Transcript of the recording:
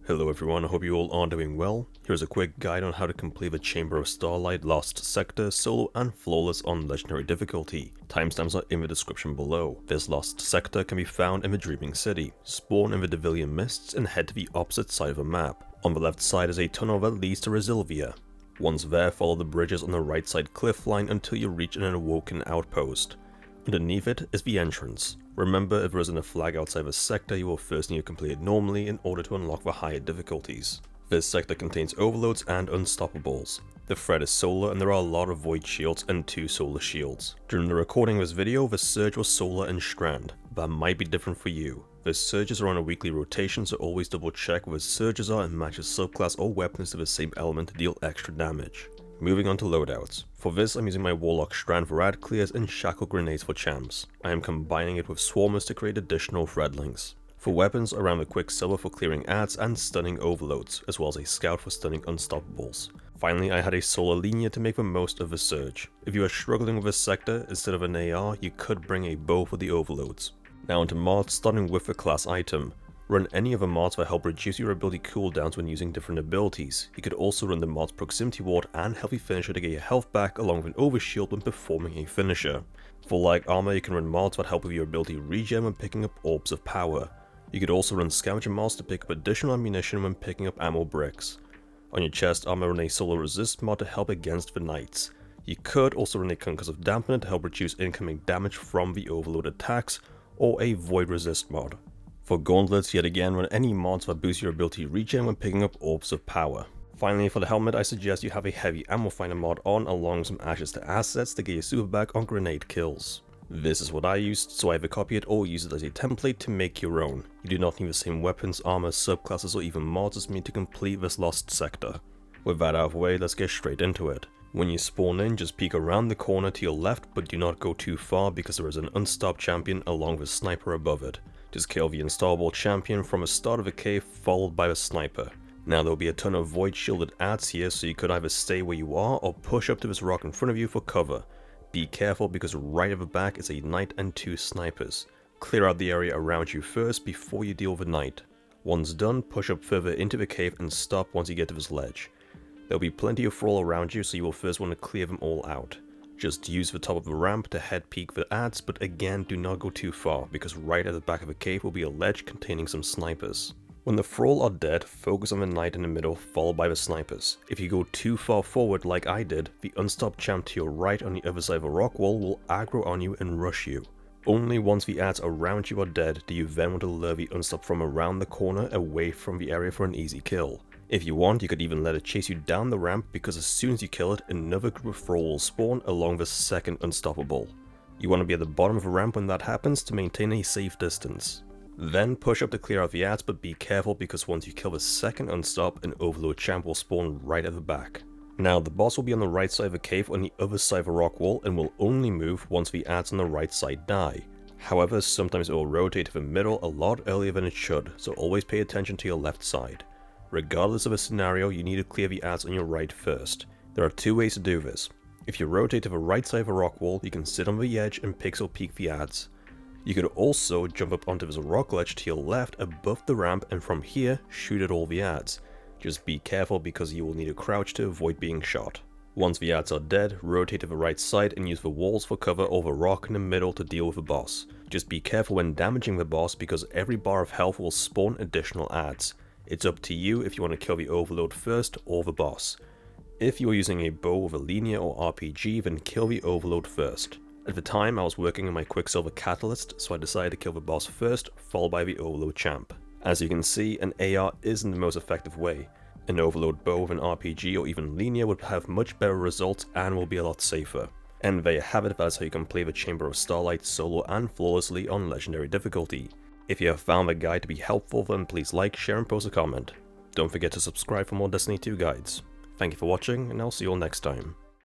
Hello everyone, I hope you all are doing well. Here's a quick guide on how to complete the Chamber of Starlight Lost Sector solo and flawless on legendary difficulty. Timestamps are in the description below. This lost sector can be found in the Dreaming City. Spawn in the Devilian Mists and head to the opposite side of the map. On the left side is a tunnel that leads to Resilvia. Once there, follow the bridges on the right side cliff line until you reach an awoken outpost. Underneath it is the entrance. Remember, if there isn't a flag outside the sector, you will first need to complete it normally in order to unlock the higher difficulties. This sector contains overloads and unstoppables. The threat is solar and there are a lot of void shields and 2 solar shields. During the recording of this video, the surge was solar and strand. That might be different for you. The surges are on a weekly rotation, so always double check where the surges are and match a subclass or weapons to the same element to deal extra damage. Moving on to loadouts. For this, I'm using my Warlock Strand for rad clears and Shackle Grenades for champs. I am combining it with Swarmers to create additional threadlings. For weapons, around the Quicksilver for clearing ads and stunning overloads, as well as a Scout for stunning unstoppables. Finally, I had a Solar Linear to make the most of the surge. If you are struggling with this sector, instead of an AR, you could bring a bow for the overloads. Now onto mods, starting with the class item. Run any of the mods that help reduce your ability cooldowns when using different abilities. You could also run the mod's Proximity Ward and Healthy Finisher to get your health back along with an Overshield when performing a finisher. For like armor, you can run mods that help with your ability regen when picking up Orbs of Power. You could also run Scavenger mods to pick up additional ammunition when picking up ammo bricks. On your chest armor, run a Solar Resist mod to help against the Knights. You could also run a Concussive Dampener to help reduce incoming damage from the Overload attacks, or a Void Resist mod. For gauntlets, yet again, run any mods that boost your ability regen when picking up Orbs of Power. Finally, for the helmet, I suggest you have a heavy ammo finder mod on along with some ashes to assets to get your super back on grenade kills. This is what I used, so either copy it or use it as a template to make your own. You do not need the same weapons, armor, subclasses or even mods as me to complete this lost sector. With that out of the way, let's get straight into it. When you spawn in, just peek around the corner to your left, but do not go too far because there is an Unstop champion along with a sniper above it. Just kill the installable champion from the start of the cave followed by the sniper. Now there will be a ton of void shielded ads here, so you could either stay where you are or push up to this rock in front of you for cover. Be careful because right at the back is a knight and 2 snipers. Clear out the area around you first before you deal with the knight. Once done, push up further into the cave and stop once you get to this ledge. There will be plenty of thrall around you, so you will first want to clear them all out. Just use the top of the ramp to head peek the ads, but again do not go too far because right at the back of the cave will be a ledge containing some snipers. When the thrall are dead, focus on the knight in the middle followed by the snipers. If you go too far forward like I did, the Unstop champ to your right on the other side of a rock wall will aggro on you and rush you. Only once the ads around you are dead do you then want to lure the Unstop from around the corner away from the area for an easy kill. If you want, you could even let it chase you down the ramp because as soon as you kill it, another group of thrall will spawn along the second unstoppable. You want to be at the bottom of the ramp when that happens to maintain a safe distance. Then push up to clear out the ads, but be careful because once you kill the second unstop, an overload champ will spawn right at the back. Now the boss will be on the right side of the cave on the other side of the rock wall and will only move once the ads on the right side die. However, sometimes it will rotate to the middle a lot earlier than it should, so always pay attention to your left side. Regardless of the scenario, you need to clear the ads on your right first. There are 2 ways to do this. If you rotate to the right side of a rock wall, you can sit on the edge and pixel peek the ads. You could also jump up onto this rock ledge to your left above the ramp and from here shoot at all the ads. Just be careful because you will need to crouch to avoid being shot. Once the ads are dead, rotate to the right side and use the walls for cover or the rock in the middle to deal with the boss. Just be careful when damaging the boss because every bar of health will spawn additional ads. It's up to you if you want to kill the overload first or the boss. If you are using a bow with a linear or RPG, then kill the overload first. At the time I was working on my Quicksilver Catalyst, so I decided to kill the boss first, followed by the overload champ. As you can see, an AR isn't the most effective way. An overload bow with an RPG or even linear would have much better results and will be a lot safer. And there you have it, that's how you can play the Chamber of Starlight solo and flawlessly on legendary difficulty. If you have found the guide to be helpful, then please like, share and post a comment. Don't forget to subscribe for more Destiny 2 guides. Thank you for watching, and I'll see you all next time.